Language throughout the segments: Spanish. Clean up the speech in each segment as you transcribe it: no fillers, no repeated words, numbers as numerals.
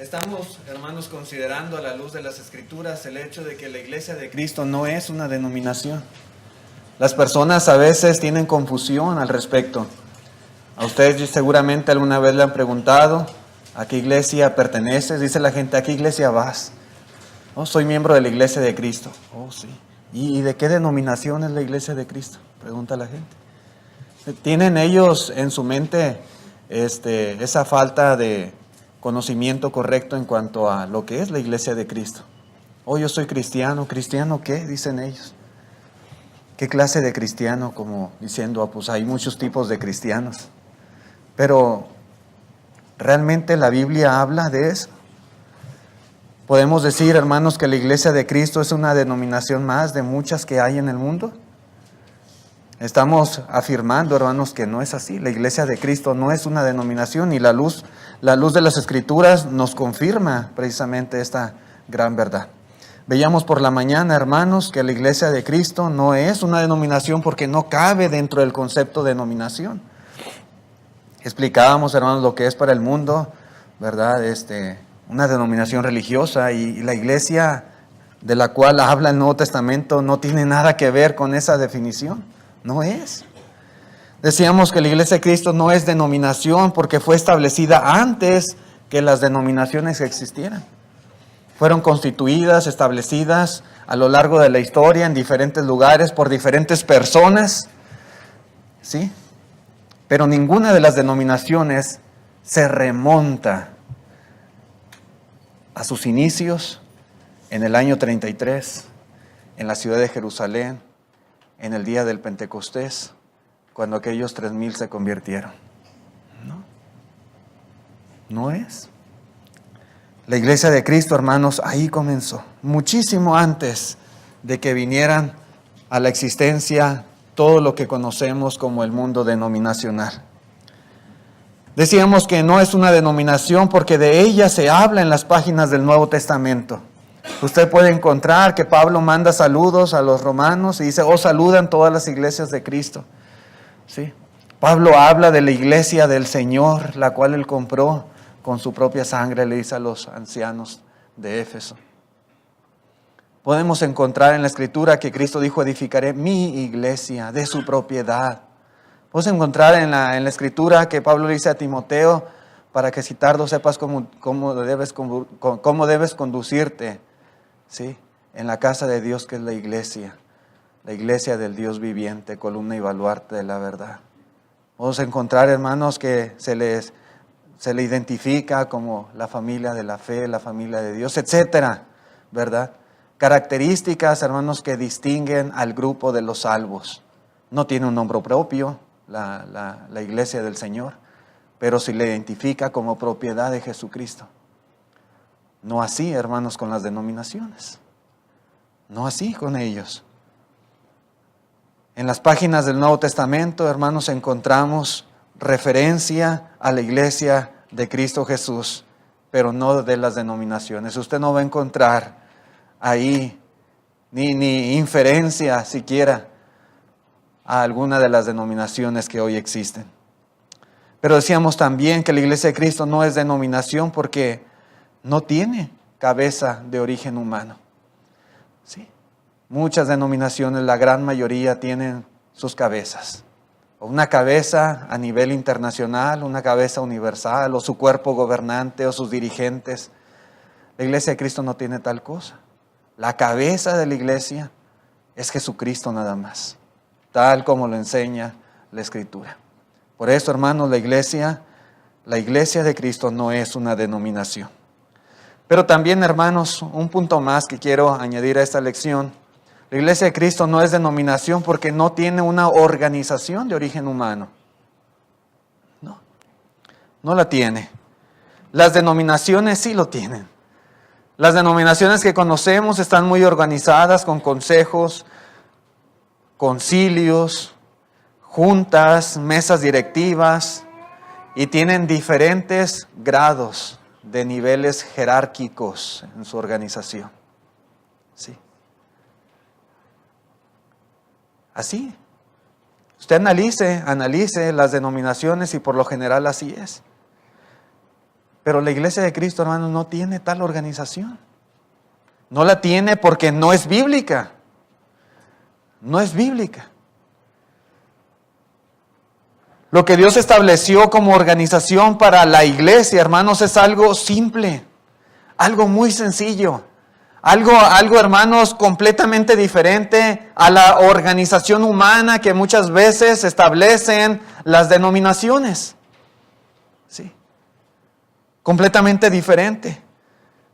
Estamos, hermanos, considerando a la luz de las Escrituras el hecho de que la Iglesia de Cristo no es una denominación. Las personas a veces tienen confusión al respecto. A ustedes seguramente alguna vez le han preguntado a qué iglesia perteneces. Dice la gente, ¿a qué iglesia vas? Oh, soy miembro de la Iglesia de Cristo. Oh, sí. ¿Y de qué denominación es la Iglesia de Cristo? Pregunta la gente. ¿Tienen ellos en su mente esa falta de conocimiento correcto en cuanto a lo que es la Iglesia de Cristo? Oh, yo soy cristiano. ¿Cristiano qué? Dicen ellos. ¿Qué clase de cristiano? Como diciendo, pues hay muchos tipos de cristianos. Pero, ¿realmente la Biblia habla de eso? ¿Podemos decir, hermanos, que la Iglesia de Cristo es una denominación más de muchas que hay en el mundo? Estamos afirmando, hermanos, que no es así. La Iglesia de Cristo no es una denominación y la luz de las Escrituras nos confirma precisamente esta gran verdad. Veíamos por la mañana, hermanos, que la Iglesia de Cristo no es una denominación porque no cabe dentro del concepto de denominación. Explicábamos, hermanos, lo que es para el mundo, ¿verdad? Una denominación religiosa y la Iglesia de la cual habla el Nuevo Testamento no tiene nada que ver con esa definición. No es. Decíamos que la Iglesia de Cristo no es denominación porque fue establecida antes que las denominaciones existieran. Fueron constituidas, establecidas a lo largo de la historia en diferentes lugares por diferentes personas, ¿sí? Pero ninguna de las denominaciones se remonta a sus inicios en el año 33, en la ciudad de Jerusalén, en el día del Pentecostés, cuando aquellos 3,000 se convirtieron. No es. La Iglesia de Cristo, hermanos, ahí comenzó, muchísimo antes de que vinieran a la existencia todo lo que conocemos como el mundo denominacional. Decíamos que no es una denominación porque de ella se habla en las páginas del Nuevo Testamento. Usted puede encontrar que Pablo manda saludos a los romanos y dice, saludan todas las iglesias de Cristo. ¿Sí? Pablo habla de la iglesia del Señor, la cual él compró con su propia sangre, le dice a los ancianos de Éfeso. Podemos encontrar en la Escritura que Cristo dijo, edificaré mi iglesia de su propiedad. Podemos encontrar en la Escritura que Pablo le dice a Timoteo, para que si tardo sepas cómo debes conducirte, ¿sí? En la casa de Dios que es la iglesia del Dios viviente, columna y baluarte de la verdad. Podemos encontrar, hermanos, que se le identifica como la familia de la fe, la familia de Dios, etcétera, ¿verdad? Características, hermanos, que distinguen al grupo de los salvos. No tiene un nombre propio la iglesia del Señor, pero se le identifica como propiedad de Jesucristo. No así, hermanos, con las denominaciones. No así con ellos. En las páginas del Nuevo Testamento, hermanos, encontramos referencia a la iglesia de Cristo Jesús, pero no de las denominaciones. Usted no va a encontrar ahí ni inferencia siquiera a alguna de las denominaciones que hoy existen. Pero decíamos también que la Iglesia de Cristo no es denominación porque no tiene cabeza de origen humano. ¿Sí? Muchas denominaciones, la gran mayoría, tienen sus cabezas. O una cabeza a nivel internacional, una cabeza universal, o su cuerpo gobernante, o sus dirigentes. La Iglesia de Cristo no tiene tal cosa. La cabeza de la Iglesia es Jesucristo nada más, tal como lo enseña la Escritura. Por eso, hermanos, la iglesia de Cristo no es una denominación. Pero también, hermanos, un punto más que quiero añadir a esta lección. La Iglesia de Cristo no es denominación porque no tiene una organización de origen humano. No la tiene. Las denominaciones sí lo tienen. Las denominaciones que conocemos están muy organizadas con consejos, concilios, juntas, mesas directivas y tienen diferentes grados de niveles jerárquicos en su organización. Sí. Así. Usted analice las denominaciones y por lo general así es. Pero la iglesia de Cristo, hermanos, no tiene tal organización. No la tiene porque no es bíblica. No es bíblica. Lo que Dios estableció como organización para la iglesia, hermanos, es algo simple, algo muy sencillo, algo, hermanos, completamente diferente a la organización humana que muchas veces establecen las denominaciones. Sí, completamente diferente.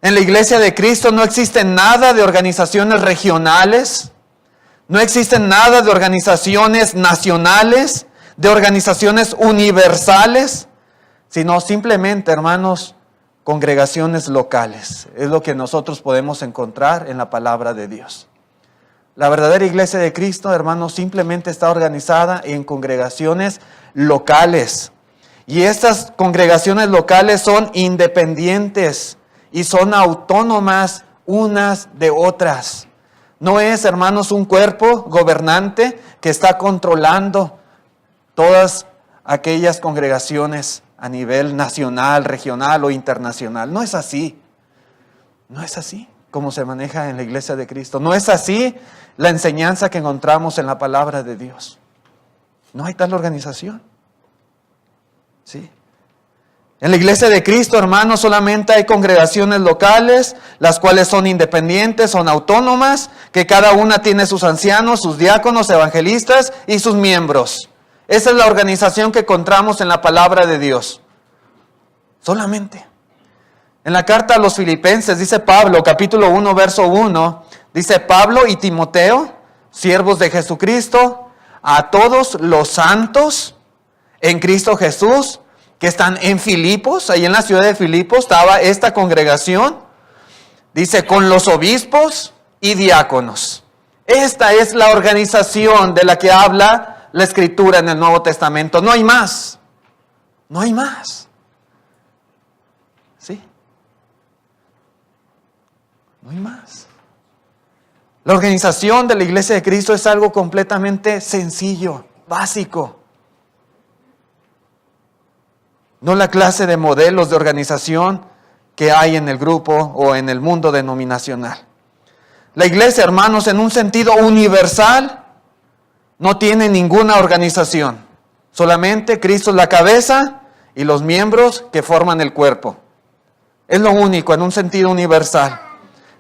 En la iglesia de Cristo no existe nada de organizaciones regionales, no existe nada de organizaciones nacionales, de organizaciones universales, sino simplemente, hermanos, congregaciones locales. Es lo que nosotros podemos encontrar en la palabra de Dios. La verdadera iglesia de Cristo, hermanos, simplemente está organizada en congregaciones locales. Y estas congregaciones locales son independientes y son autónomas unas de otras. No es, hermanos, un cuerpo gobernante que está controlando todas aquellas congregaciones a nivel nacional, regional o internacional. No es así. No es así como se maneja en la iglesia de Cristo. No es así la enseñanza que encontramos en la palabra de Dios. No hay tal organización. ¿Sí? En la iglesia de Cristo, hermanos, solamente hay congregaciones locales, las cuales son independientes, son autónomas, que cada una tiene sus ancianos, sus diáconos, evangelistas y sus miembros. Esa es la organización que encontramos en la palabra de Dios. Solamente. En la carta a los Filipenses, dice Pablo, capítulo 1, verso 1, dice Pablo y Timoteo, siervos de Jesucristo, a todos los santos en Cristo Jesús, que están en Filipos, ahí en la ciudad de Filipos estaba esta congregación, dice, con los obispos y diáconos. Esta es la organización de la que habla la Escritura en el Nuevo Testamento. No hay más. No hay más. ¿Sí? No hay más. La organización de la iglesia de Cristo es algo completamente sencillo, básico. No la clase de modelos de organización que hay en el grupo o en el mundo denominacional. La iglesia, hermanos, en un sentido universal, no tiene ninguna organización. Solamente Cristo es la cabeza y los miembros que forman el cuerpo. Es lo único en un sentido universal.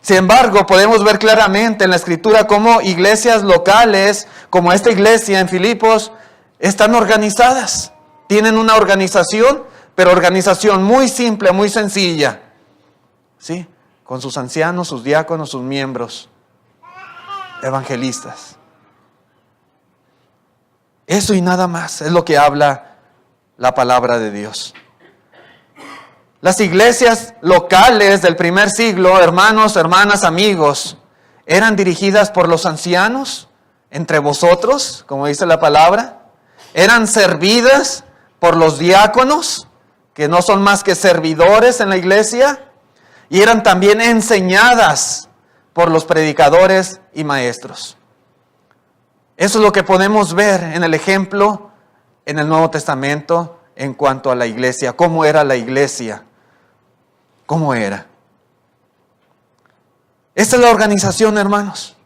Sin embargo, podemos ver claramente en la Escritura cómo iglesias locales, como esta iglesia en Filipos, están organizadas. Tienen una organización, pero organización muy simple, muy sencilla. ¿Sí? Con sus ancianos, sus diáconos, sus miembros, evangelistas. Eso y nada más es lo que habla la palabra de Dios. Las iglesias locales del primer siglo, hermanos, hermanas, amigos, eran dirigidas por los ancianos entre vosotros, como dice la palabra. Eran servidas por los diáconos, que no son más que servidores en la iglesia. Y eran también enseñadas por los predicadores y maestros. Eso es lo que podemos ver en el ejemplo en el Nuevo Testamento en cuanto a la iglesia. ¿Cómo era la iglesia? ¿Cómo era? Esta es la organización, hermanos.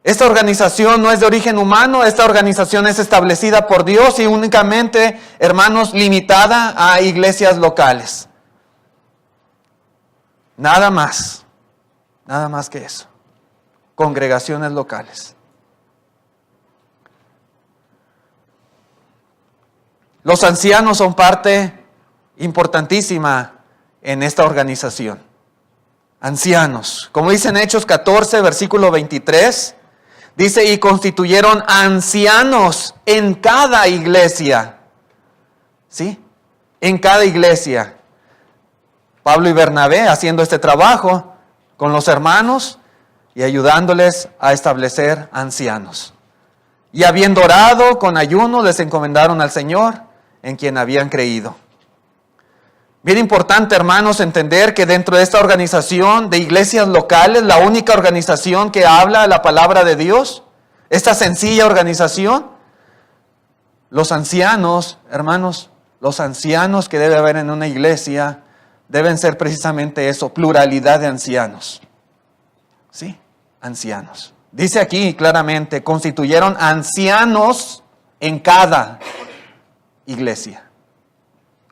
Esta organización no es de origen humano, esta organización es establecida por Dios y únicamente, hermanos, limitada a iglesias locales. Nada más que eso. Congregaciones locales. Los ancianos son parte importantísima en esta organización. Ancianos. Como dice en Hechos 14, versículo 23, dice, y constituyeron ancianos en cada iglesia. ¿Sí? En cada iglesia. Pablo y Bernabé haciendo este trabajo con los hermanos y ayudándoles a establecer ancianos. Y habiendo orado con ayuno, les encomendaron al Señor, en quien habían creído. Bien importante, hermanos, entender que dentro de esta organización de iglesias locales, la única organización que habla la palabra de Dios, esta sencilla organización, los ancianos, hermanos, los ancianos que debe haber en una iglesia deben ser precisamente eso, pluralidad de ancianos. Sí, ancianos. Dice aquí claramente, constituyeron ancianos en cada iglesia.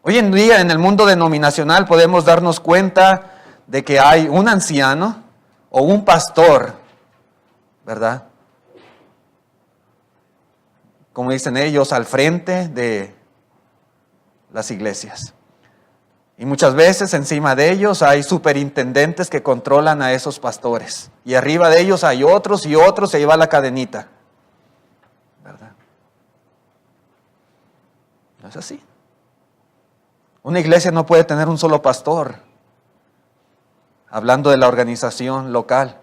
Hoy en día en el mundo denominacional podemos darnos cuenta de que hay un anciano o un pastor, ¿verdad? Como dicen ellos, al frente de las iglesias. Y muchas veces encima de ellos hay superintendentes que controlan a esos pastores. Y arriba de ellos hay otros y otros, se lleva la cadenita. ¿Verdad? No es así. Una iglesia no puede tener un solo pastor. Hablando de la organización local.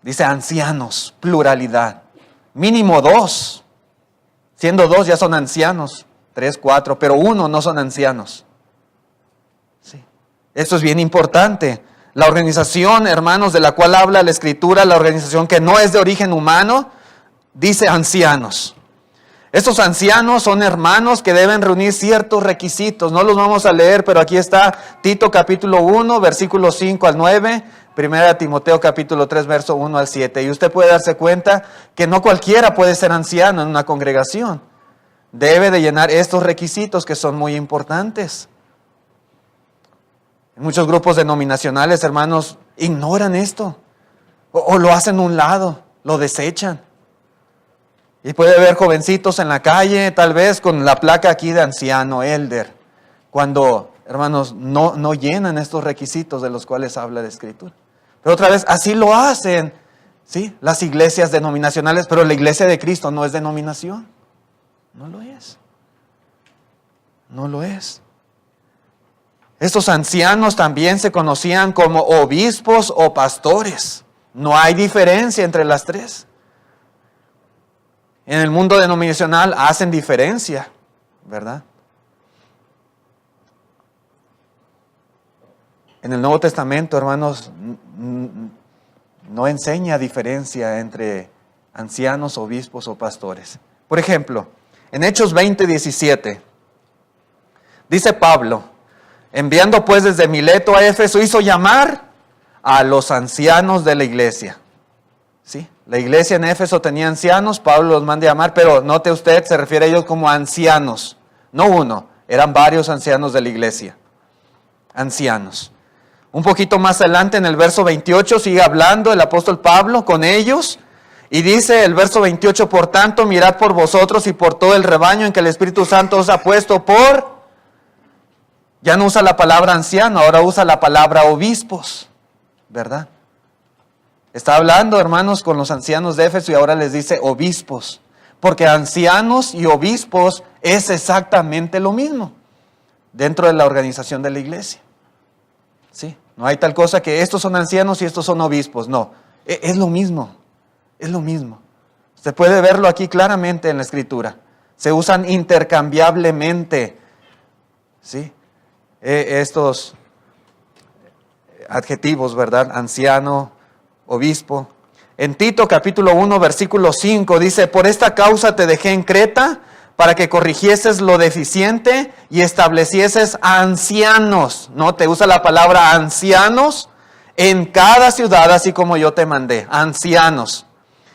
Dice ancianos, pluralidad. Mínimo 2. Siendo 2 ya son ancianos. 3, 4, pero 1 no son ancianos. Sí. Esto es bien importante. La organización, hermanos, de la cual habla la Escritura, la organización que no es de origen humano, dice ancianos. Estos ancianos son hermanos que deben reunir ciertos requisitos. No los vamos a leer, pero aquí está Tito capítulo 1, versículos 5 al 9, 1 Timoteo capítulo 3, verso 1 al 7. Y usted puede darse cuenta que no cualquiera puede ser anciano en una congregación. Debe de llenar estos requisitos que son muy importantes. En muchos grupos denominacionales, hermanos, ignoran esto. O lo hacen a un lado, lo desechan. Y puede haber jovencitos en la calle, tal vez con la placa aquí de anciano, elder, cuando, hermanos, no llenan estos requisitos de los cuales habla la Escritura. Pero otra vez, así lo hacen, ¿sí? Las iglesias denominacionales, pero la iglesia de Cristo no es denominación. No lo es. No lo es. Estos ancianos también se conocían como obispos o pastores. No hay diferencia entre las tres. En el mundo denominacional hacen diferencia, ¿verdad? En el Nuevo Testamento, hermanos, no enseña diferencia entre ancianos, obispos o pastores. Por ejemplo, en Hechos 20:17, dice Pablo, enviando pues desde Mileto a Éfeso, hizo llamar a los ancianos de la iglesia. ¿Sí? La iglesia en Éfeso tenía ancianos, Pablo los manda a llamar, pero note usted, se refiere a ellos como ancianos. No uno, eran varios ancianos de la iglesia. Ancianos. Un poquito más adelante en el verso 28 sigue hablando el apóstol Pablo con ellos. Y dice el verso 28, por tanto, mirad por vosotros y por todo el rebaño en que el Espíritu Santo os ha puesto por... Ya no usa la palabra anciano, ahora usa la palabra obispos, ¿verdad? Está hablando, hermanos, con los ancianos de Éfeso y ahora les dice obispos. Porque ancianos y obispos es exactamente lo mismo dentro de la organización de la iglesia. ¿Sí? No hay tal cosa que estos son ancianos y estos son obispos. No, es lo mismo. Es lo mismo. Usted puede verlo aquí claramente en la Escritura. Se usan intercambiablemente, ¿sí? Estos adjetivos, ¿verdad? Anciano, obispo. En Tito capítulo 1, versículo 5 dice, por esta causa te dejé en Creta para que corrigieses lo deficiente y establecieses ancianos. No, te usa la palabra ancianos en cada ciudad, así como yo te mandé. Ancianos.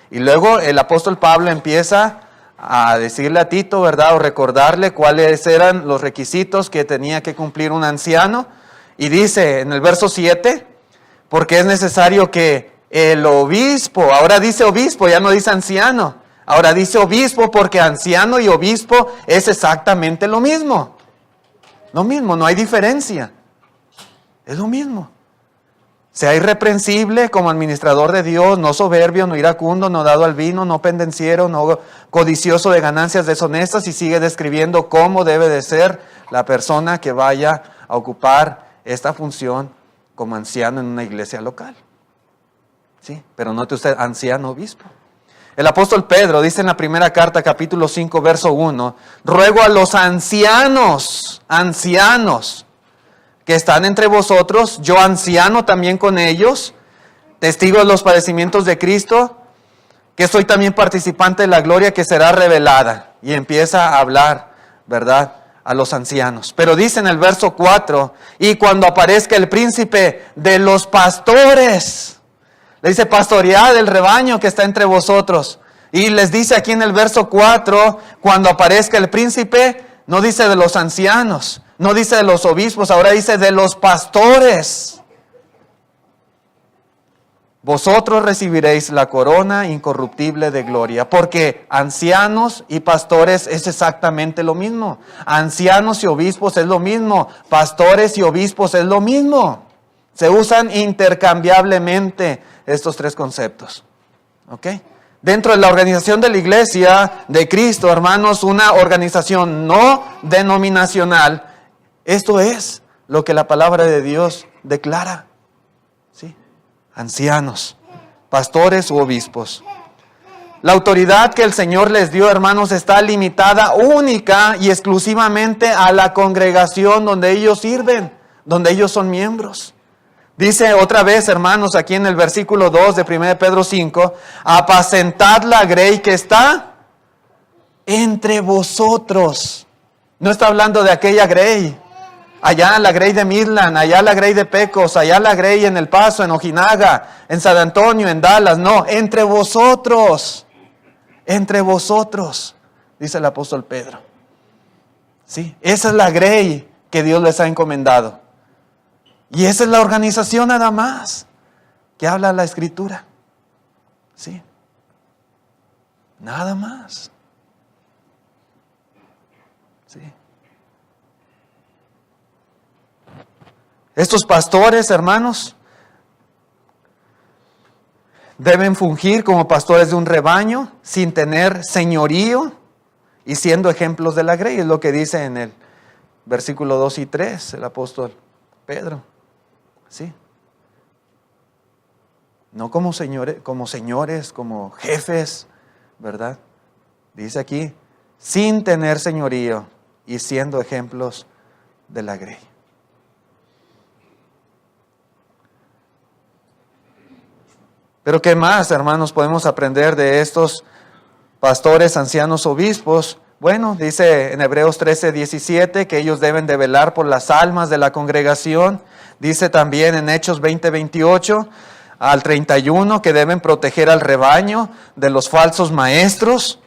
Y luego el apóstol Pablo empieza a decirle a Tito, ¿verdad? O recordarle cuáles eran los requisitos que tenía que cumplir un anciano. Y dice en el verso 7, porque es necesario que el obispo, ahora dice obispo, ya no dice anciano. Ahora dice obispo porque anciano y obispo es exactamente lo mismo. Lo mismo, no hay diferencia. Es lo mismo. Sea irreprensible como administrador de Dios, no soberbio, no iracundo, no dado al vino, no pendenciero, no codicioso de ganancias deshonestas, y sigue describiendo cómo debe de ser la persona que vaya a ocupar esta función como anciano en una iglesia local. ¿Sí? Pero note usted, anciano obispo. El apóstol Pedro dice en la primera carta, capítulo 5, verso 1, ruego a los ancianos, que están entre vosotros, yo anciano también con ellos, testigo de los padecimientos de Cristo, que soy también participante de la gloria que será revelada. Y empieza a hablar, ¿verdad?, a los ancianos. Pero dice en el verso 4, y cuando aparezca el príncipe de los pastores, le dice pastoread el rebaño que está entre vosotros. Y les dice aquí en el verso 4, cuando aparezca el príncipe, no dice de los ancianos, no dice de los obispos, ahora dice de los pastores. Vosotros recibiréis la corona incorruptible de gloria, porque ancianos y pastores es exactamente lo mismo. Ancianos y obispos es lo mismo, pastores y obispos es lo mismo. Se usan intercambiablemente estos tres conceptos. ¿Ok? Dentro de la organización de la Iglesia de Cristo, hermanos, una organización no denominacional, esto es lo que la palabra de Dios declara. ¿Sí? Ancianos, pastores u obispos. La autoridad que el Señor les dio, hermanos, está limitada única y exclusivamente a la congregación donde ellos sirven, donde ellos son miembros. Dice otra vez, hermanos, aquí en el versículo 2 de 1 Pedro 5, apacentad la grey que está entre vosotros. No está hablando de aquella grey. Allá la grey de Midland, allá la grey de Pecos, allá la grey en El Paso, en Ojinaga, en San Antonio, en Dallas. No, entre vosotros, dice el apóstol Pedro. Sí, esa es la grey que Dios les ha encomendado. Y esa es la organización nada más que habla la Escritura. Sí, nada más. Sí. Estos pastores, hermanos, deben fungir como pastores de un rebaño sin tener señorío y siendo ejemplos de la grey. Es lo que dice en el versículo 2 y 3 el apóstol Pedro. ¿Sí? No como señores, como jefes, ¿verdad? Dice aquí, sin tener señorío y siendo ejemplos de la grey. Pero ¿qué más, hermanos, podemos aprender de estos pastores, ancianos, obispos? Bueno, dice en Hebreos 13:17 que ellos deben de velar por las almas de la congregación. Dice también en Hechos 20:28 al 31 que deben proteger al rebaño de los falsos maestros.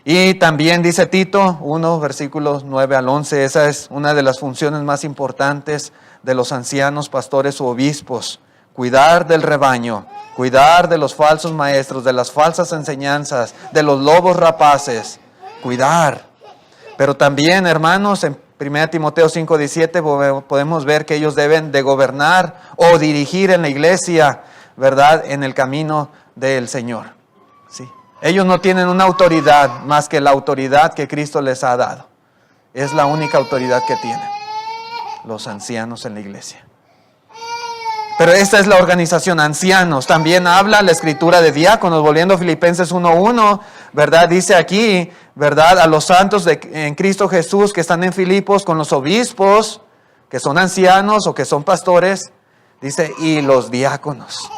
Y también dice Tito 1, versículos 9 al 11, esa es una de las funciones más importantes de los ancianos, pastores u obispos. Cuidar del rebaño, cuidar de los falsos maestros, de las falsas enseñanzas, de los lobos rapaces. Cuidar. Pero también, hermanos, en 1 Timoteo 5:17 podemos ver que ellos deben de gobernar o dirigir en la iglesia, ¿verdad?, en el camino del Señor. ¿Sí? Ellos no tienen una autoridad más que la autoridad que Cristo les ha dado. Es la única autoridad que tienen los ancianos en la iglesia. Pero esta es la organización, ancianos. También habla la escritura de diáconos, volviendo a Filipenses 1:1, ¿verdad? Dice aquí, ¿verdad? A los santos en Cristo Jesús que están en Filipos con los obispos, que son ancianos o que son pastores, dice, y los diáconos.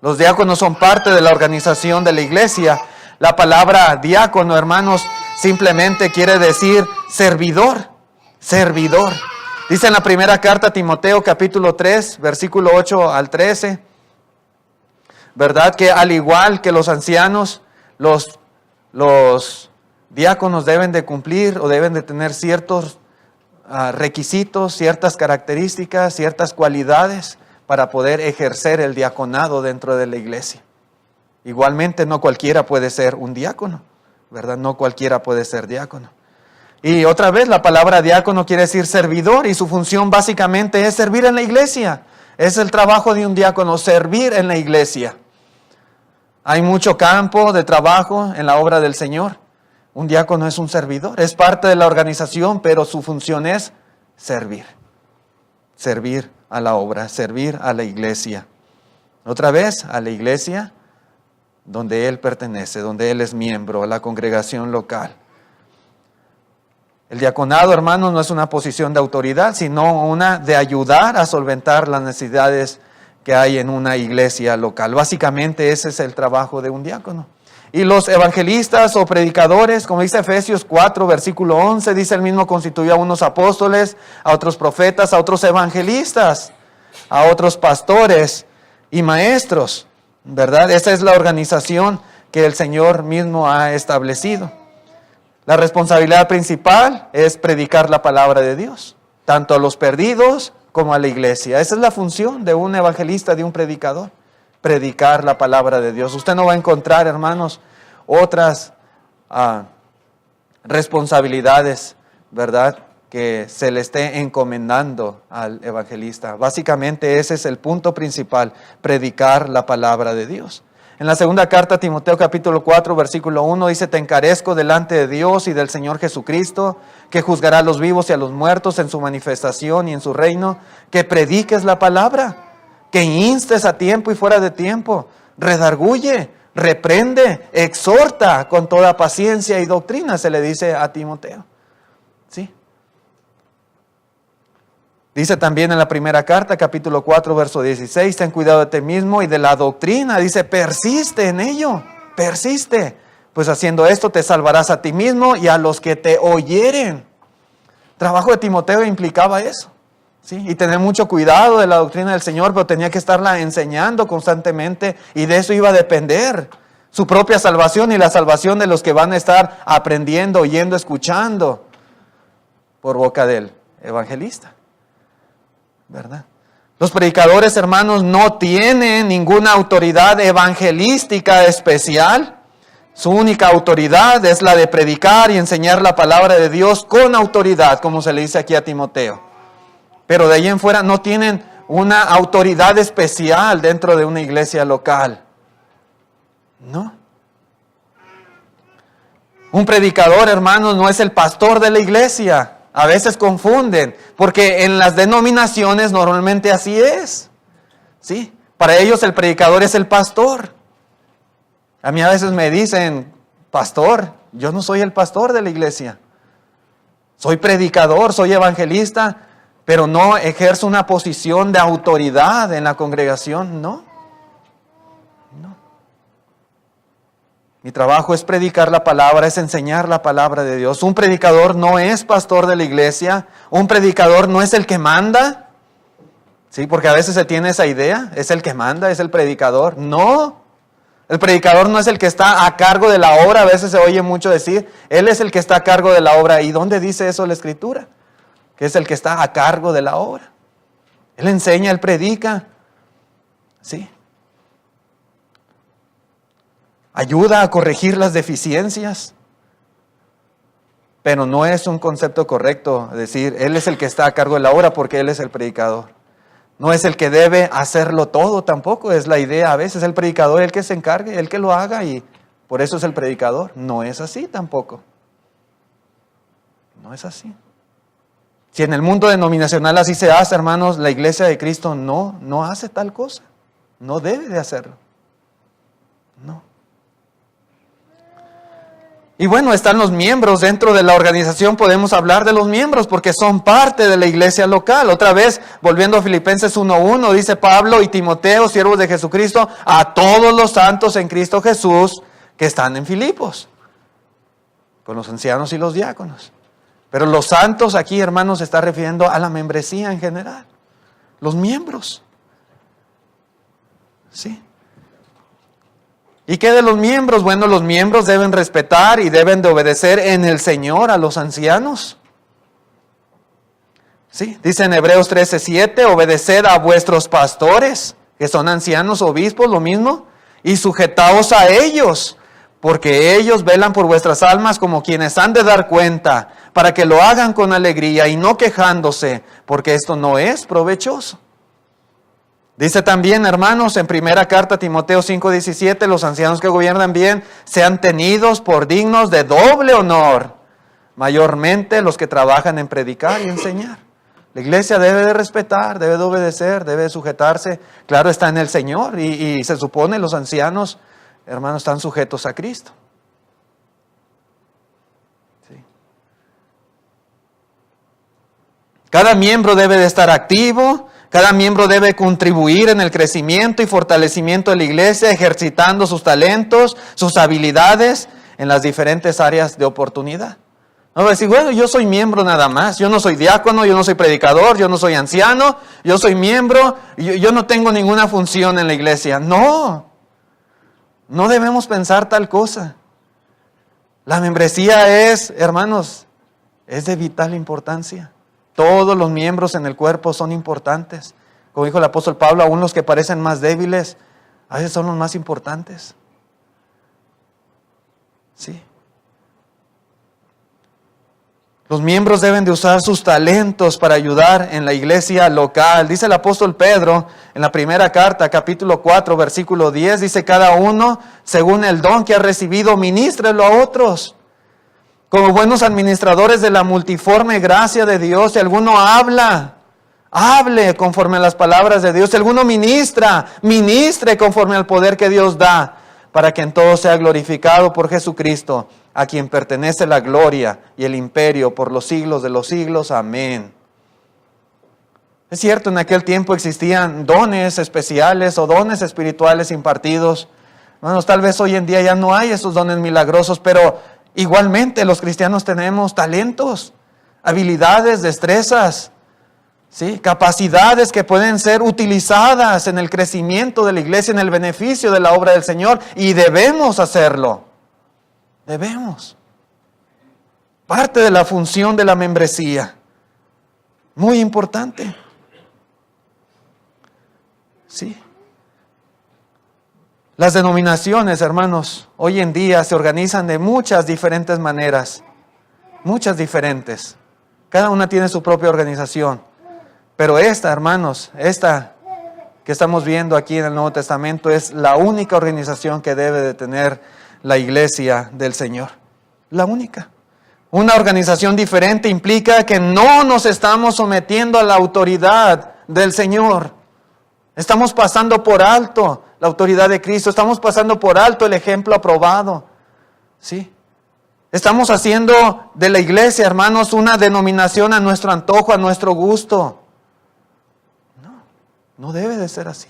Los diáconos son parte de la organización de la iglesia. La palabra diácono, hermanos, simplemente quiere decir servidor, servidor. Dice en la primera carta a Timoteo, capítulo 3, versículo 8 al 13, ¿verdad? Que al igual que los ancianos, los diáconos deben de cumplir o deben de tener ciertos requisitos, ciertas características, ciertas cualidades para poder ejercer el diaconado dentro de la iglesia. Igualmente no cualquiera puede ser un diácono, ¿verdad? No cualquiera puede ser diácono. Y otra vez la palabra diácono quiere decir servidor y su función básicamente es servir en la iglesia. Es el trabajo de un diácono, servir en la iglesia. Hay mucho campo de trabajo en la obra del Señor. Un diácono es un servidor, es parte de la organización, pero su función es servir. Servir a la obra, servir a la iglesia. Otra vez, a la iglesia donde él pertenece, donde él es miembro, a la congregación local. El diaconado, hermanos, no es una posición de autoridad, sino una de ayudar a solventar las necesidades que hay en una iglesia local. Básicamente ese es el trabajo de un diácono. Y los evangelistas o predicadores, como dice Efesios 4, versículo 11, dice el mismo constituyó a unos apóstoles, a otros profetas, a otros evangelistas, a otros pastores y maestros, ¿verdad? Esa es la organización que el Señor mismo ha establecido. La responsabilidad principal es predicar la palabra de Dios, tanto a los perdidos como a la iglesia. Esa es la función de un evangelista, de un predicador, predicar la palabra de Dios. Usted no va a encontrar, hermanos, otras responsabilidades, ¿verdad?, que se le esté encomendando al evangelista. Básicamente ese es el punto principal, predicar la palabra de Dios. En la segunda carta a Timoteo capítulo 4 versículo 1 dice: te encarezco delante de Dios y del Señor Jesucristo, que juzgará a los vivos y a los muertos en su manifestación y en su reino, que prediques la palabra, que instes a tiempo y fuera de tiempo, redarguye, reprende, exhorta con toda paciencia y doctrina, se le dice a Timoteo. ¿Sí? Dice también en la primera carta, capítulo 4, verso 16, ten cuidado de ti mismo y de la doctrina. Dice, persiste en ello, persiste. Pues haciendo esto te salvarás a ti mismo y a los que te oyeren. El trabajo de Timoteo implicaba eso, ¿sí? Y tener mucho cuidado de la doctrina del Señor, pero tenía que estarla enseñando constantemente y de eso iba a depender su propia salvación y la salvación de los que van a estar aprendiendo, oyendo, escuchando por boca del evangelista. ¿Verdad? Los predicadores, hermanos, no tienen ninguna autoridad evangelística especial. Su única autoridad es la de predicar y enseñar la palabra de Dios con autoridad, como se le dice aquí a Timoteo. Pero de ahí en fuera no tienen una autoridad especial dentro de una iglesia local. No. Un predicador, hermanos, no es el pastor de la iglesia. A veces confunden, porque en las denominaciones normalmente así es. ¿Sí? Para ellos el predicador es el pastor. A mí a veces me dicen, pastor, yo no soy el pastor de la iglesia. Soy predicador, soy evangelista, pero no ejerzo una posición de autoridad en la congregación, no. Mi trabajo es predicar la palabra, es enseñar la palabra de Dios. Un predicador no es pastor de la iglesia. Un predicador no es el que manda. Sí, porque a veces se tiene esa idea. Es el que manda, es el predicador. No. El predicador no es el que está a cargo de la obra. A veces se oye mucho decir, él es el que está a cargo de la obra. ¿Y dónde dice eso la Escritura? Que es el que está a cargo de la obra. Él enseña, él predica. Sí. Ayuda a corregir las deficiencias, pero no es un concepto correcto decir, él es el que está a cargo de la obra porque él es el predicador. No es el que debe hacerlo todo tampoco, es la idea. A veces el predicador es el que se encargue, el que lo haga y por eso es el predicador. No es así tampoco. No es así. Si en el mundo denominacional así se hace, hermanos, la iglesia de Cristo no hace tal cosa. No debe de hacerlo. No. Y bueno, están los miembros dentro de la organización, podemos hablar de los miembros porque son parte de la iglesia local. Otra vez, volviendo a Filipenses 1:1, dice Pablo y Timoteo, siervos de Jesucristo, a todos los santos en Cristo Jesús que están en Filipos, con los ancianos y los diáconos. Pero los santos aquí, hermanos, se está refiriendo a la membresía en general, los miembros. ¿Sí? ¿Y qué de los miembros? Bueno, los miembros deben respetar y deben de obedecer en el Señor a los ancianos. Sí, dice en Hebreos 13:7, obedeced a vuestros pastores, que son ancianos, obispos, lo mismo, y sujetaos a ellos, porque ellos velan por vuestras almas como quienes han de dar cuenta, para que lo hagan con alegría y no quejándose, porque esto no es provechoso. Dice también, hermanos, en primera carta a Timoteo 5:17, los ancianos que gobiernan bien sean tenidos por dignos de doble honor, mayormente los que trabajan en predicar y enseñar. La iglesia debe de respetar, debe de obedecer, debe de sujetarse. Claro, está en el Señor y se supone los ancianos, hermanos, están sujetos a Cristo. Sí. Cada miembro debe de estar activo Cada miembro debe contribuir en el crecimiento y fortalecimiento de la iglesia, ejercitando sus talentos, sus habilidades en las diferentes áreas de oportunidad. No va a decir, bueno, yo soy miembro nada más, yo no soy diácono, yo no soy predicador, yo no soy anciano, yo soy miembro, yo no tengo ninguna función en la iglesia. No debemos pensar tal cosa. La membresía es, hermanos, es de vital importancia. Todos los miembros en el cuerpo son importantes. Como dijo el apóstol Pablo, aún los que parecen más débiles, a veces son los más importantes. Sí. Los miembros deben de usar sus talentos para ayudar en la iglesia local. Dice el apóstol Pedro en la primera carta, capítulo 4, versículo 10, dice, cada uno, según el don que ha recibido, ministrelo a otros. Como buenos administradores de la multiforme gracia de Dios, si alguno hable conforme a las palabras de Dios. Si alguno ministre conforme al poder que Dios da, para que en todo sea glorificado por Jesucristo, a quien pertenece la gloria y el imperio por los siglos de los siglos. Amén. Es cierto, en aquel tiempo existían dones especiales o dones espirituales impartidos. Hermanos, tal vez hoy en día ya no hay esos dones milagrosos, pero igualmente los cristianos tenemos talentos, habilidades, destrezas, ¿sí? Capacidades que pueden ser utilizadas en el crecimiento de la iglesia, en el beneficio de la obra del Señor, y debemos hacerlo. Debemos. Parte de la función de la membresía. Muy importante. Sí. Las denominaciones, hermanos, hoy en día se organizan de muchas diferentes maneras. Muchas diferentes. Cada una tiene su propia organización. Pero esta, hermanos, esta que estamos viendo aquí en el Nuevo Testamento es la única organización que debe de tener la iglesia del Señor. La única. Una organización diferente implica que no nos estamos sometiendo a la autoridad del Señor. Estamos pasando por alto la autoridad de Cristo. Estamos pasando por alto el ejemplo aprobado. ¿Sí? Estamos haciendo de la iglesia, hermanos, una denominación a nuestro antojo, a nuestro gusto. No debe de ser así.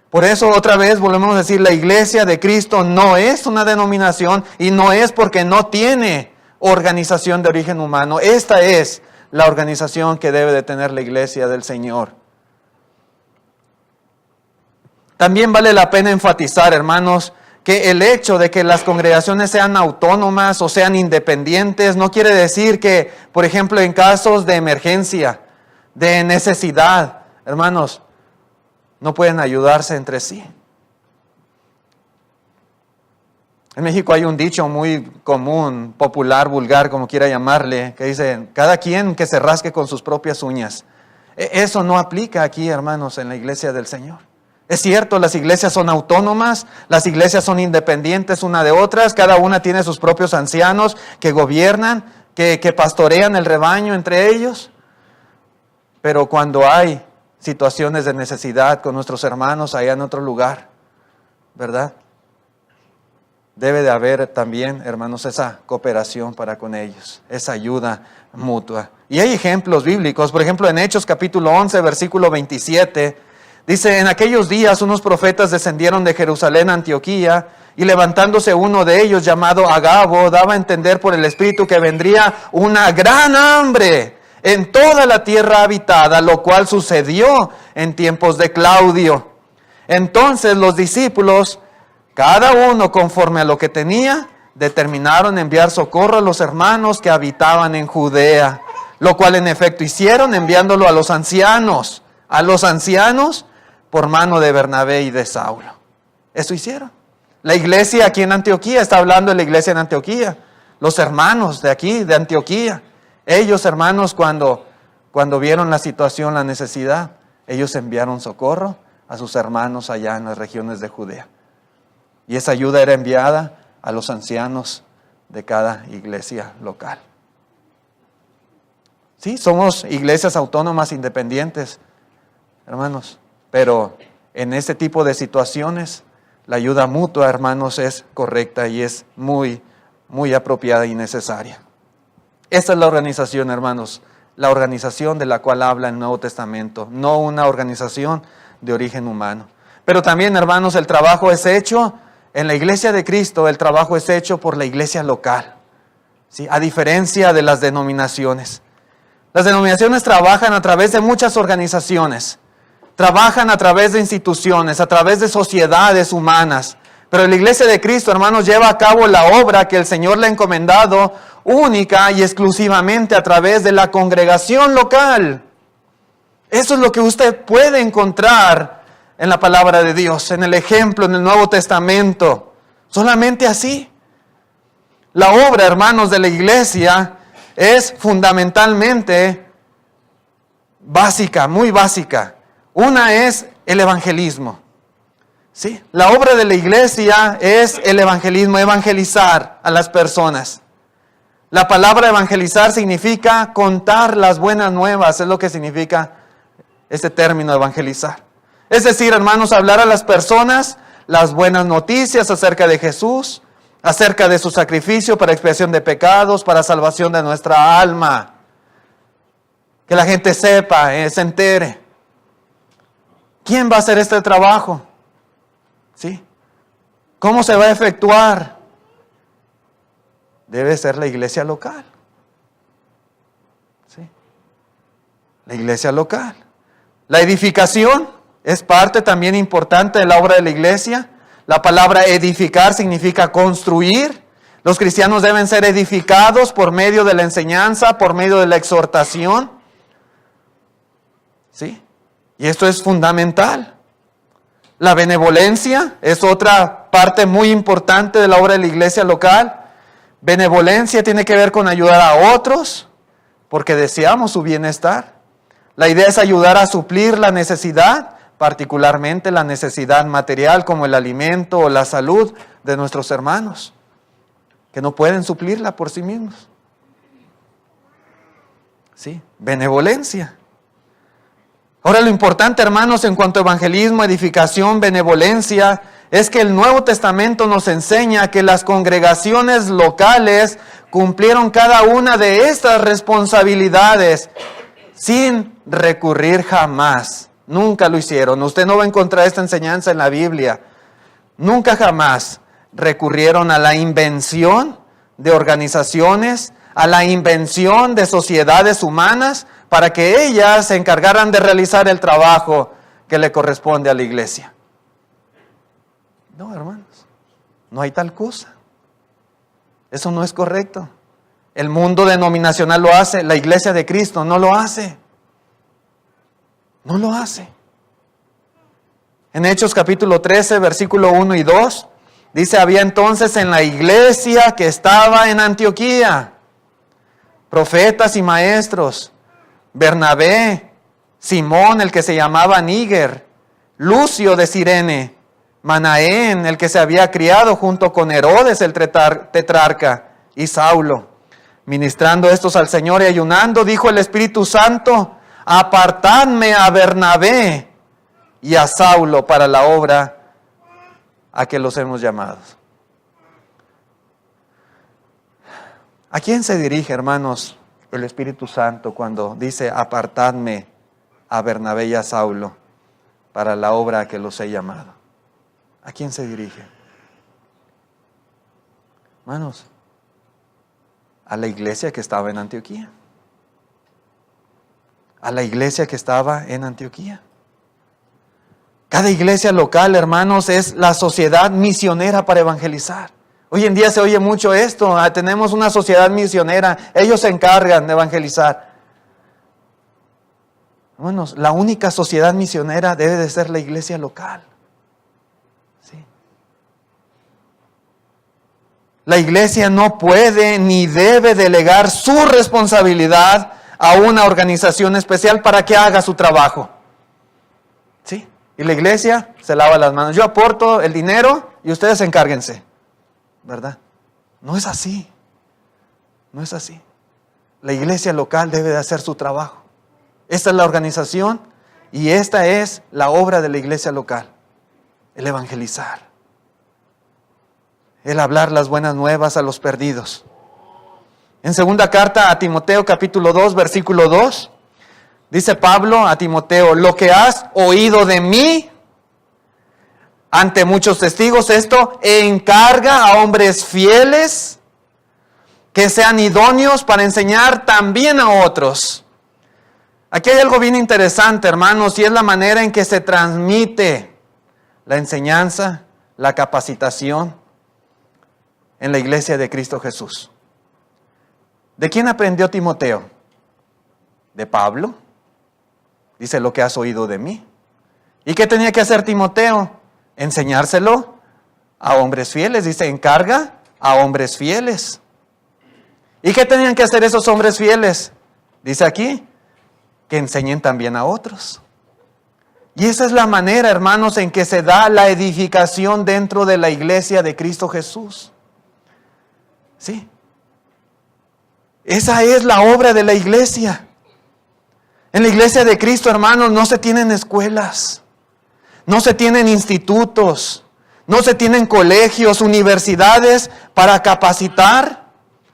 Por eso otra vez volvemos a decir, la iglesia de Cristo no es una denominación y no es porque no tiene organización de origen humano. Esta es la organización que debe de tener la iglesia del Señor. También vale la pena enfatizar, hermanos, que el hecho de que las congregaciones sean autónomas o sean independientes no quiere decir que, por ejemplo, en casos de emergencia, de necesidad, hermanos, no pueden ayudarse entre sí. En México hay un dicho muy común, popular, vulgar, como quiera llamarle, que dice, cada quien que se rasque con sus propias uñas. Eso no aplica aquí, hermanos, en la iglesia del Señor. Es cierto, las iglesias son autónomas, las iglesias son independientes una de otras, cada una tiene sus propios ancianos que gobiernan, que pastorean el rebaño entre ellos. Pero cuando hay situaciones de necesidad con nuestros hermanos allá en otro lugar, ¿verdad? Debe de haber también, hermanos, esa cooperación para con ellos, esa ayuda mutua. Y hay ejemplos bíblicos, por ejemplo, en Hechos capítulo 11, versículo 27, dice, en aquellos días unos profetas descendieron de Jerusalén a Antioquía, y levantándose uno de ellos llamado Agabo, daba a entender por el Espíritu que vendría una gran hambre en toda la tierra habitada, lo cual sucedió en tiempos de Claudio. Entonces los discípulos, cada uno conforme a lo que tenía, determinaron enviar socorro a los hermanos que habitaban en Judea, lo cual en efecto hicieron enviándolo a los ancianos por mano de Bernabé y de Saulo. Eso hicieron. La iglesia aquí en Antioquía, está hablando de la iglesia en Antioquía, los hermanos de aquí, de Antioquía. Ellos, hermanos, cuando vieron la situación, la necesidad, ellos enviaron socorro a sus hermanos allá en las regiones de Judea. Y esa ayuda era enviada a los ancianos de cada iglesia local. Sí, somos iglesias autónomas independientes, hermanos, pero en este tipo de situaciones, la ayuda mutua, hermanos, es correcta y es muy, muy apropiada y necesaria. Esta es la organización, hermanos, la organización de la cual habla el Nuevo Testamento, no una organización de origen humano. Pero también, hermanos, el trabajo es hecho en la iglesia de Cristo, el trabajo es hecho por la iglesia local, ¿sí? A diferencia de las denominaciones. Las denominaciones trabajan a través de muchas organizaciones, trabajan a través de instituciones, a través de sociedades humanas. Pero la iglesia de Cristo, hermanos, lleva a cabo la obra que el Señor le ha encomendado única y exclusivamente a través de la congregación local. Eso es lo que usted puede encontrar en la palabra de Dios, en el ejemplo, en el Nuevo Testamento. Solamente así. La obra, hermanos, de la iglesia es fundamentalmente básica, muy básica. Una es el evangelismo. ¿Sí? La obra de la iglesia es el evangelismo, evangelizar a las personas. La palabra evangelizar significa contar las buenas nuevas, es lo que significa este término evangelizar. Es decir, hermanos, hablar a las personas las buenas noticias acerca de Jesús, acerca de su sacrificio para expiación de pecados, para salvación de nuestra alma. Que la gente sepa, se entere. ¿Quién va a hacer este trabajo? ¿Sí? ¿Cómo se va a efectuar? Debe ser la iglesia local. ¿Sí? La iglesia local. La edificación es parte también importante de la obra de la iglesia. La palabra edificar significa construir. Los cristianos deben ser edificados por medio de la enseñanza, por medio de la exhortación. ¿Sí? Y esto es fundamental. La benevolencia es otra parte muy importante de la obra de la iglesia local. Benevolencia tiene que ver con ayudar a otros porque deseamos su bienestar. La idea es ayudar a suplir la necesidad, particularmente la necesidad material como el alimento o la salud de nuestros hermanos, que no pueden suplirla por sí mismos. ¿Sí? Benevolencia. Ahora, lo importante, hermanos, en cuanto a evangelismo, edificación, benevolencia, es que el Nuevo Testamento nos enseña que las congregaciones locales cumplieron cada una de estas responsabilidades sin recurrir jamás. Nunca lo hicieron. Usted no va a encontrar esta enseñanza en la Biblia. Nunca jamás recurrieron a la invención de organizaciones, a la invención de sociedades humanas, para que ellas se encargaran de realizar el trabajo que le corresponde a la iglesia. No, hermanos, no hay tal cosa. Eso no es correcto. El mundo denominacional lo hace, la iglesia de Cristo no lo hace. No lo hace. En Hechos capítulo 13, versículo 1 y 2, dice: había entonces en la iglesia que estaba en Antioquía profetas y maestros, Bernabé, Simón, el que se llamaba Níger, Lucio de Cirene, Manaén, el que se había criado junto con Herodes el tetrarca, y Saulo. Ministrando estos al Señor y ayunando, dijo el Espíritu Santo: apartadme a Bernabé y a Saulo para la obra a que los hemos llamado. ¿A quién se dirige, hermanos, el Espíritu Santo cuando dice: apartadme a Bernabé y a Saulo para la obra a que los he llamado? ¿A quién se dirige? Hermanos, a la iglesia que estaba en Antioquía. A la iglesia que estaba en Antioquía. Cada iglesia local, hermanos, es la sociedad misionera para evangelizar. Hoy en día se oye mucho esto: tenemos una sociedad misionera, ellos se encargan de evangelizar. Hermanos, la única sociedad misionera debe de ser la iglesia local. ¿Sí? La iglesia no puede ni debe delegar su responsabilidad a una organización especial para que haga su trabajo. ¿Sí? Y la iglesia se lava las manos. Yo aporto el dinero y ustedes encárguense. ¿Verdad? No es así. No es así. La iglesia local debe de hacer su trabajo. Esta es la organización y esta es la obra de la iglesia local. El evangelizar. El hablar las buenas nuevas a los perdidos. En segunda carta a Timoteo capítulo 2, versículo 2, dice Pablo a Timoteo, lo que has oído de mí ante muchos testigos, esto encarga a hombres fieles que sean idóneos para enseñar también a otros. Aquí hay algo bien interesante, hermanos, y es la manera en que se transmite la enseñanza, la capacitación en la iglesia de Cristo Jesús. ¿De quién aprendió Timoteo? ¿De Pablo? Dice, lo que has oído de mí. ¿Y qué tenía que hacer Timoteo? Enseñárselo a hombres fieles. Dice, encarga a hombres fieles. ¿Y qué tenían que hacer esos hombres fieles? Dice aquí, que enseñen también a otros. Y esa es la manera, hermanos, en que se da la edificación dentro de la iglesia de Cristo Jesús. ¿Sí? Esa es la obra de la iglesia. En la iglesia de Cristo, hermanos, no se tienen escuelas, no se tienen institutos, no se tienen colegios, universidades para capacitar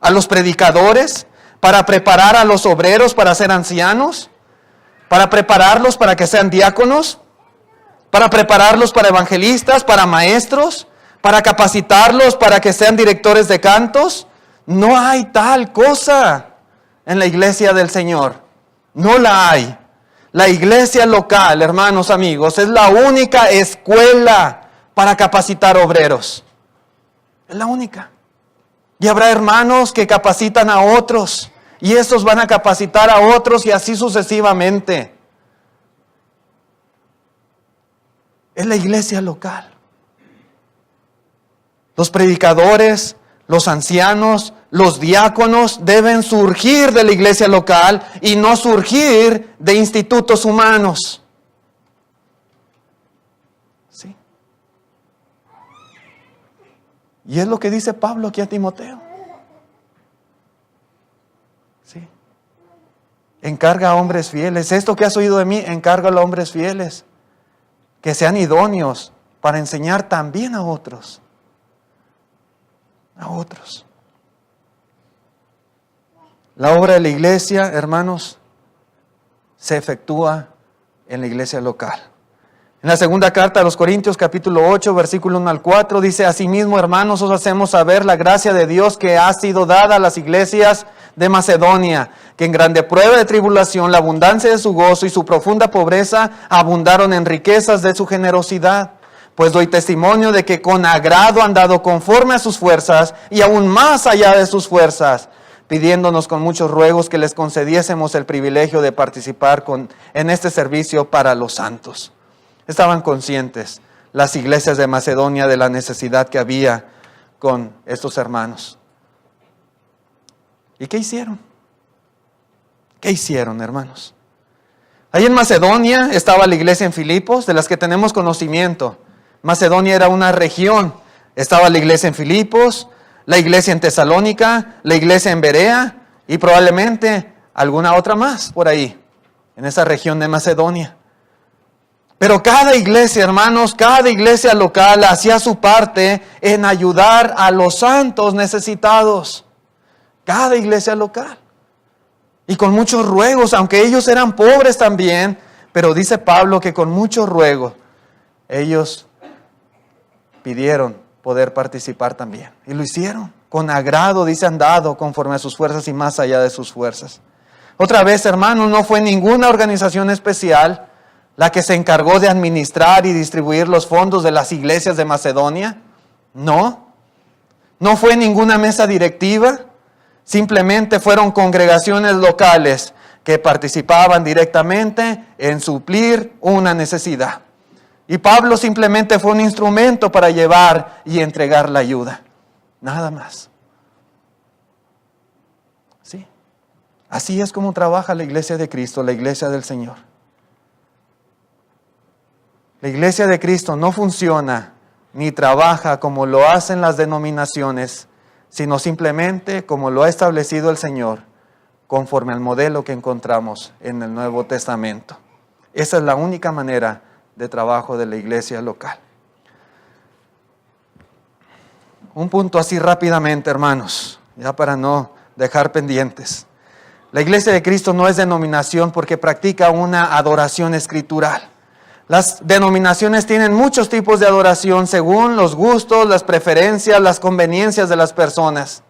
a los predicadores, para preparar a los obreros para ser ancianos, para prepararlos para que sean diáconos, para prepararlos para evangelistas, para maestros, para capacitarlos para que sean directores de cantos. No hay tal cosa en la iglesia del Señor. No la hay. La iglesia local, hermanos, amigos, es la única escuela para capacitar obreros. Es la única. Y habrá hermanos que capacitan a otros, y estos van a capacitar a otros, y así sucesivamente. Es la iglesia local. Los predicadores, los ancianos, los diáconos deben surgir de la iglesia local y no surgir de institutos humanos. ¿Sí? Y es lo que dice Pablo aquí a Timoteo. ¿Sí? Encarga a hombres fieles. Esto que has oído de mí, encárgalo a hombres fieles, que sean idóneos para enseñar también a otros. A otros. La obra de la iglesia, hermanos, se efectúa en la iglesia local. En la segunda carta a los Corintios, capítulo 8, versículo 1 al 4, dice, asimismo, hermanos, os hacemos saber la gracia de Dios que ha sido dada a las iglesias de Macedonia, que en grande prueba de tribulación, la abundancia de su gozo y su profunda pobreza abundaron en riquezas de su generosidad. Pues doy testimonio de que con agrado han dado conforme a sus fuerzas y aún más allá de sus fuerzas, pidiéndonos con muchos ruegos que les concediésemos el privilegio de participar en este servicio para los santos. Estaban conscientes las iglesias de Macedonia de la necesidad que había con estos hermanos. ¿Y qué hicieron? ¿Qué hicieron, hermanos? Ahí en Macedonia estaba la iglesia en Filipos, de las que tenemos conocimiento. Macedonia era una región. Estaba la iglesia en Filipos, la iglesia en Tesalónica, la iglesia en Berea y probablemente alguna otra más por ahí, en esa región de Macedonia. Pero cada iglesia, hermanos, cada iglesia local hacía su parte en ayudar a los santos necesitados. Cada iglesia local. Y con muchos ruegos, aunque ellos eran pobres también, pero dice Pablo que con muchos ruegos ellos pidieron poder participar también. Y lo hicieron. Con agrado, dice, han dado conforme a sus fuerzas y más allá de sus fuerzas. Otra vez, hermanos, no fue ninguna organización especial la que se encargó de administrar y distribuir los fondos de las iglesias de Macedonia. No. No fue ninguna mesa directiva. Simplemente fueron congregaciones locales que participaban directamente en suplir una necesidad. Y Pablo simplemente fue un instrumento para llevar y entregar la ayuda. Nada más. ¿Sí? Así es como trabaja la iglesia de Cristo, la iglesia del Señor. La iglesia de Cristo no funciona ni trabaja como lo hacen las denominaciones, sino simplemente como lo ha establecido el Señor, conforme al modelo que encontramos en el Nuevo Testamento. Esa es la única manera de trabajo de la iglesia local. Un punto así rápidamente, hermanos, ya para no dejar pendientes. La Iglesia de Cristo no es denominación porque practica una adoración escritural. Las denominaciones tienen muchos tipos de adoración según los gustos, las preferencias, las conveniencias de las personas.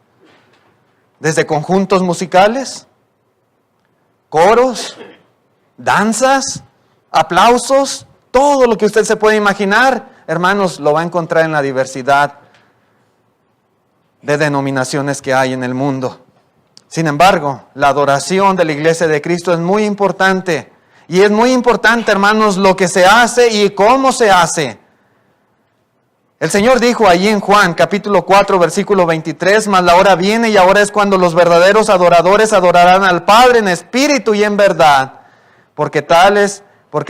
Desde conjuntos musicales, coros, danzas, aplausos, todo lo que usted se puede imaginar, hermanos, lo va a encontrar en la diversidad de denominaciones que hay en el mundo. Sin embargo, la adoración de la Iglesia de Cristo es muy importante. Y es muy importante, hermanos, lo que se hace y cómo se hace. El Señor dijo allí en Juan, capítulo 4, versículo 23, mas la hora viene y ahora es cuando los verdaderos adoradores adorarán al Padre en espíritu y en verdad. Porque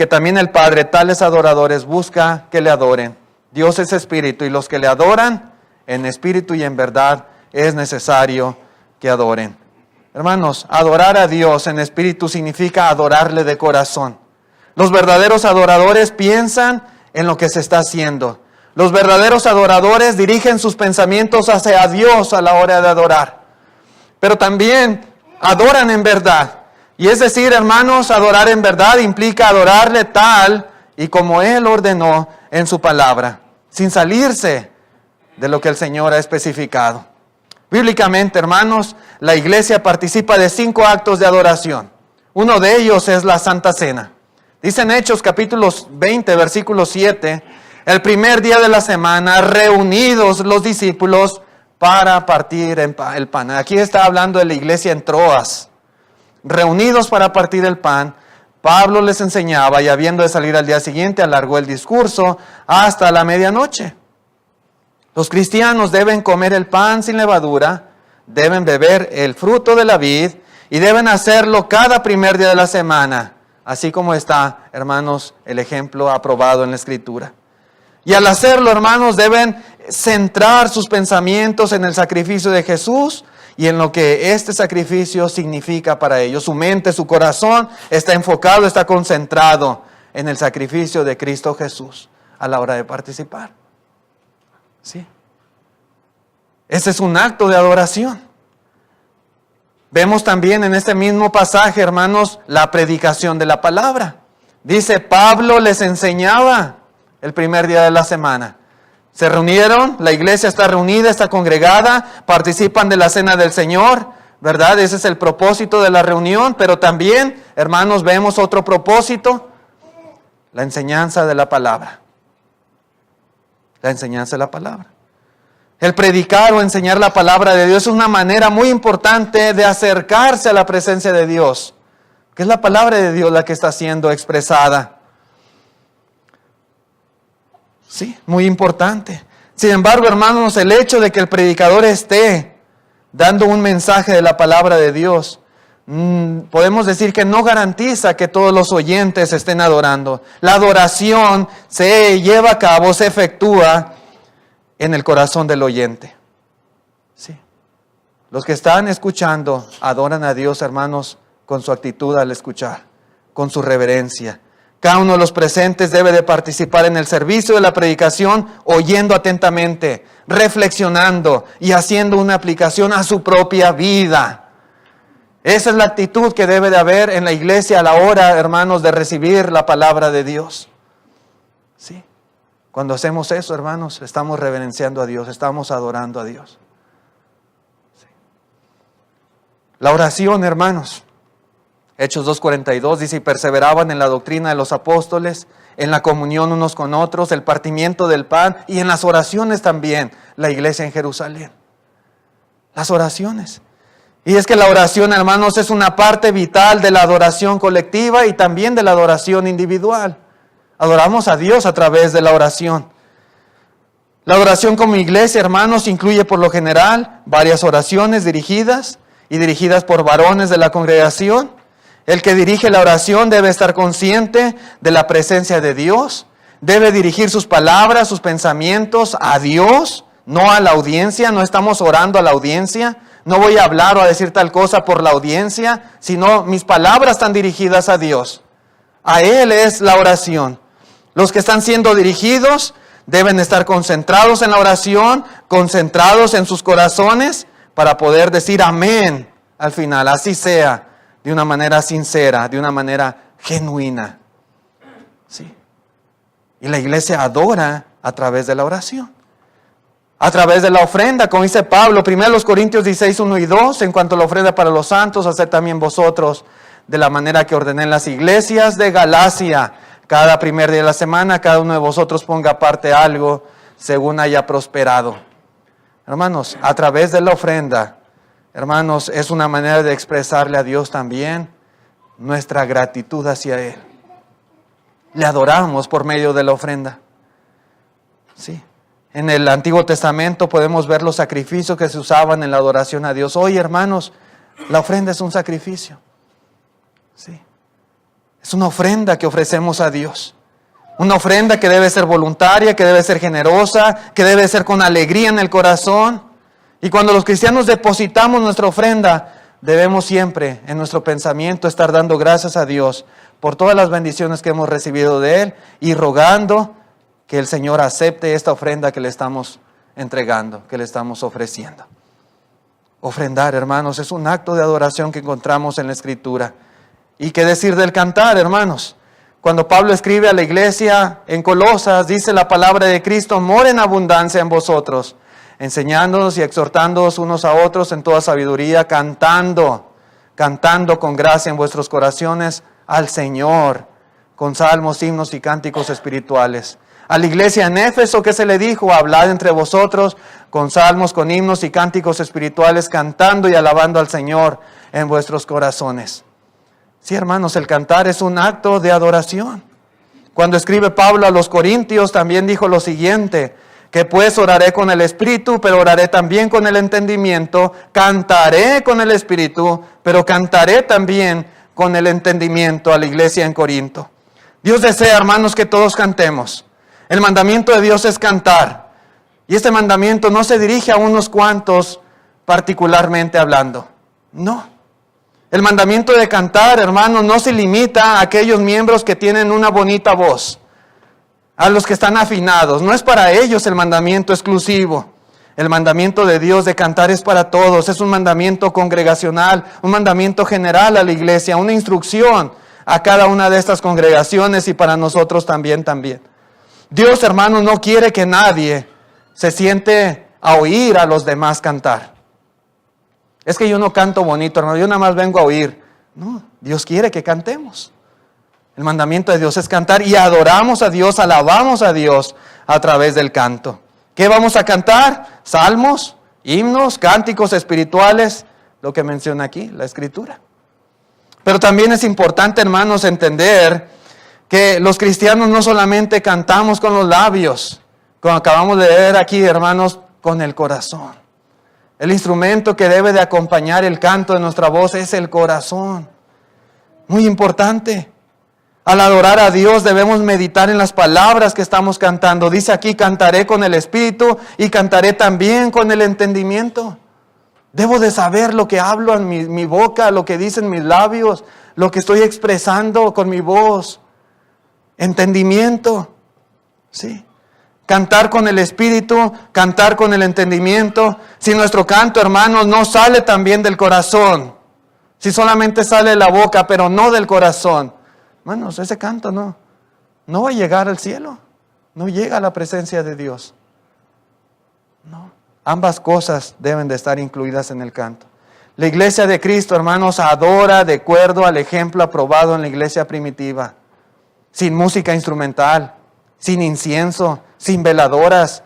también el Padre, tales adoradores, busca que le adoren. Dios es espíritu y los que le adoran en espíritu y en verdad es necesario que adoren. Hermanos, adorar a Dios en espíritu significa adorarle de corazón. Los verdaderos adoradores piensan en lo que se está haciendo. Los verdaderos adoradores dirigen sus pensamientos hacia Dios a la hora de adorar. Pero también adoran en verdad. Y es decir, hermanos, adorar en verdad implica adorarle tal y como Él ordenó en su palabra, sin salirse de lo que el Señor ha especificado. Bíblicamente, hermanos, la iglesia participa de 5 actos de adoración. Uno de ellos es la Santa Cena. Dice en Hechos capítulo 20, versículo 7, el primer día de la semana, reunidos los discípulos para partir el pan. Aquí está hablando de la iglesia en Troas. Reunidos para partir el pan, Pablo les enseñaba y habiendo de salir al día siguiente, alargó el discurso hasta la medianoche. Los cristianos deben comer el pan sin levadura, deben beber el fruto de la vid y deben hacerlo cada primer día de la semana, así como está, hermanos, el ejemplo aprobado en la Escritura. Y al hacerlo, hermanos, deben centrar sus pensamientos en el sacrificio de Jesús y en lo que este sacrificio significa para ellos. Su mente, su corazón está enfocado, está concentrado en el sacrificio de Cristo Jesús a la hora de participar. ¿Sí? Ese es un acto de adoración. Vemos también en este mismo pasaje, hermanos, la predicación de la palabra. Dice, Pablo les enseñaba el primer día de la semana. Se reunieron, la iglesia está reunida, está congregada, participan de la cena del Señor, ¿verdad? Ese es el propósito de la reunión, pero también, hermanos, vemos otro propósito, la enseñanza de la palabra. La enseñanza de la palabra. El predicar o enseñar la palabra de Dios es una manera muy importante de acercarse a la presencia de Dios, que es la palabra de Dios la que está siendo expresada. Sí, muy importante. Sin embargo, hermanos, el hecho de que el predicador esté dando un mensaje de la palabra de Dios, podemos decir que no garantiza que todos los oyentes estén adorando. La adoración se lleva a cabo, se efectúa en el corazón del oyente. Sí. Los que están escuchando adoran a Dios, hermanos, con su actitud al escuchar, con su reverencia. Cada uno de los presentes debe de participar en el servicio de la predicación, oyendo atentamente, reflexionando y haciendo una aplicación a su propia vida. Esa es la actitud que debe de haber en la iglesia a la hora, hermanos, de recibir la palabra de Dios. Sí. Cuando hacemos eso, hermanos, estamos reverenciando a Dios, estamos adorando a Dios. Sí. La oración, hermanos. Hechos 2:42 dice, y perseveraban en la doctrina de los apóstoles, en la comunión unos con otros, el partimiento del pan y en las oraciones también, la iglesia en Jerusalén. Las oraciones. Y es que la oración, hermanos, es una parte vital de la adoración colectiva y también de la adoración individual. Adoramos a Dios a través de la oración. La adoración como iglesia, hermanos, incluye por lo general varias oraciones dirigidas por varones de la congregación. El que dirige la oración debe estar consciente de la presencia de Dios, debe dirigir sus palabras, sus pensamientos a Dios, no a la audiencia. No estamos orando a la audiencia. No voy a hablar o a decir tal cosa por la audiencia, sino mis palabras están dirigidas a Dios. A Él es la oración. Los que están siendo dirigidos deben estar concentrados en la oración, concentrados en sus corazones, para poder decir amén al final, así sea, de una manera sincera, de una manera genuina. ¿Sí? Y la iglesia adora a través de la oración, a través de la ofrenda, como dice Pablo, 1 Corintios 16, 1 y 2, en cuanto a la ofrenda para los santos, haced también vosotros de la manera que ordené en las iglesias de Galacia. Cada primer día de la semana, cada uno de vosotros ponga aparte algo según haya prosperado. Hermanos, a través de la ofrenda, hermanos, es una manera de expresarle a Dios también nuestra gratitud hacia Él. Le adoramos por medio de la ofrenda. Sí. En el Antiguo Testamento podemos ver los sacrificios que se usaban en la adoración a Dios. Hoy, hermanos, la ofrenda es un sacrificio. Sí. Es una ofrenda que ofrecemos a Dios. Una ofrenda que debe ser voluntaria, que debe ser generosa, que debe ser con alegría en el corazón. Y cuando los cristianos depositamos nuestra ofrenda, debemos siempre en nuestro pensamiento estar dando gracias a Dios por todas las bendiciones que hemos recibido de Él y rogando que el Señor acepte esta ofrenda que le estamos entregando, que le estamos ofreciendo. Ofrendar, hermanos, es un acto de adoración que encontramos en la Escritura. ¿Y qué decir del cantar, hermanos? Cuando Pablo escribe a la iglesia en Colosas, dice la palabra de Cristo, mora en abundancia en vosotros, enseñándonos y exhortándonos unos a otros en toda sabiduría, cantando con gracia en vuestros corazones al Señor, con salmos, himnos y cánticos espirituales. A la iglesia en Éfeso, ¿qué se le dijo? Hablad entre vosotros con salmos, con himnos y cánticos espirituales, cantando y alabando al Señor en vuestros corazones. Sí, hermanos, el cantar es un acto de adoración. Cuando escribe Pablo a los Corintios, también dijo lo siguiente, que pues oraré con el Espíritu, pero oraré también con el entendimiento, cantaré con el Espíritu, pero cantaré también con el entendimiento a la iglesia en Corinto. Dios desea, hermanos, que todos cantemos. El mandamiento de Dios es cantar. Y este mandamiento no se dirige a unos cuantos particularmente hablando. No. El mandamiento de cantar, hermanos, no se limita a aquellos miembros que tienen una bonita voz, a los que están afinados. No es para ellos el mandamiento exclusivo. El mandamiento de Dios de cantar es para todos. Es un mandamiento congregacional, un mandamiento general a la iglesia, una instrucción a cada una de estas congregaciones y para nosotros también. Dios, hermanos, no quiere que nadie se siente a oír a los demás cantar. Es que yo no canto bonito, hermano, yo nada más vengo a oír. No, Dios quiere que cantemos. El mandamiento de Dios es cantar y adoramos a Dios, alabamos a Dios a través del canto. ¿Qué vamos a cantar? Salmos, himnos, cánticos espirituales, lo que menciona aquí la Escritura. Pero también es importante, hermanos, entender que los cristianos no solamente cantamos con los labios, como acabamos de ver aquí, hermanos, con el corazón. El instrumento que debe de acompañar el canto de nuestra voz es el corazón. Muy importante. Al adorar a Dios debemos meditar en las palabras que estamos cantando. Dice aquí, cantaré con el Espíritu y cantaré también con el entendimiento. Debo de saber lo que hablo en mi boca, lo que dicen mis labios, lo que estoy expresando con mi voz. Entendimiento. Sí. Cantar con el Espíritu, cantar con el entendimiento. Si nuestro canto, hermanos, no sale también del corazón, si solamente sale de la boca, pero no del corazón, hermanos, ese canto no va a llegar al cielo, no llega a la presencia de Dios. No, ambas cosas deben de estar incluidas en el canto. La iglesia de Cristo, hermanos, adora de acuerdo al ejemplo aprobado en la iglesia primitiva, sin música instrumental, sin incienso, sin veladoras,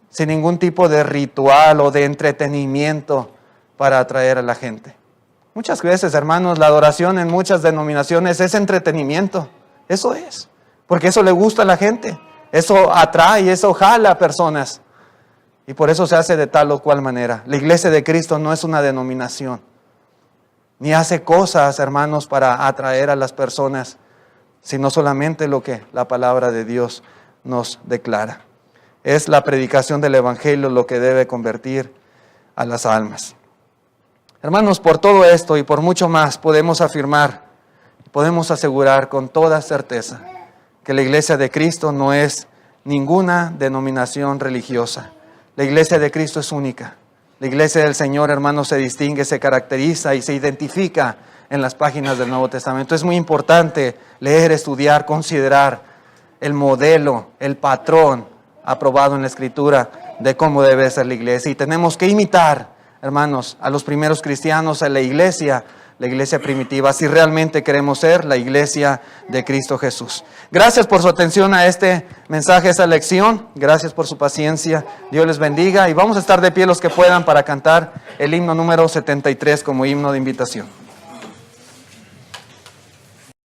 sin ningún tipo de ritual o de entretenimiento para atraer a la gente. Muchas veces, hermanos, la adoración en muchas denominaciones es entretenimiento. Eso es, porque eso le gusta a la gente. Eso atrae, eso jala a personas. Y por eso se hace de tal o cual manera. La iglesia de Cristo no es una denominación, ni hace cosas, hermanos, para atraer a las personas, sino solamente lo que la palabra de Dios nos declara. Es la predicación del Evangelio lo que debe convertir a las almas. Hermanos, por todo esto y por mucho más podemos afirmar, podemos asegurar con toda certeza que la iglesia de Cristo no es ninguna denominación religiosa. La iglesia de Cristo es única. La iglesia del Señor, hermanos, se distingue, se caracteriza y se identifica en las páginas del Nuevo Testamento. Es muy importante leer, estudiar, considerar el modelo, el patrón aprobado en la Escritura de cómo debe ser la iglesia. Y tenemos que imitar, hermanos, a los primeros cristianos, a la iglesia primitiva, si realmente queremos ser la iglesia de Cristo Jesús. Gracias por su atención a este mensaje, a esta lección. Gracias por su paciencia. Dios les bendiga y vamos a estar de pie los que puedan para cantar el himno número 73 como himno de invitación.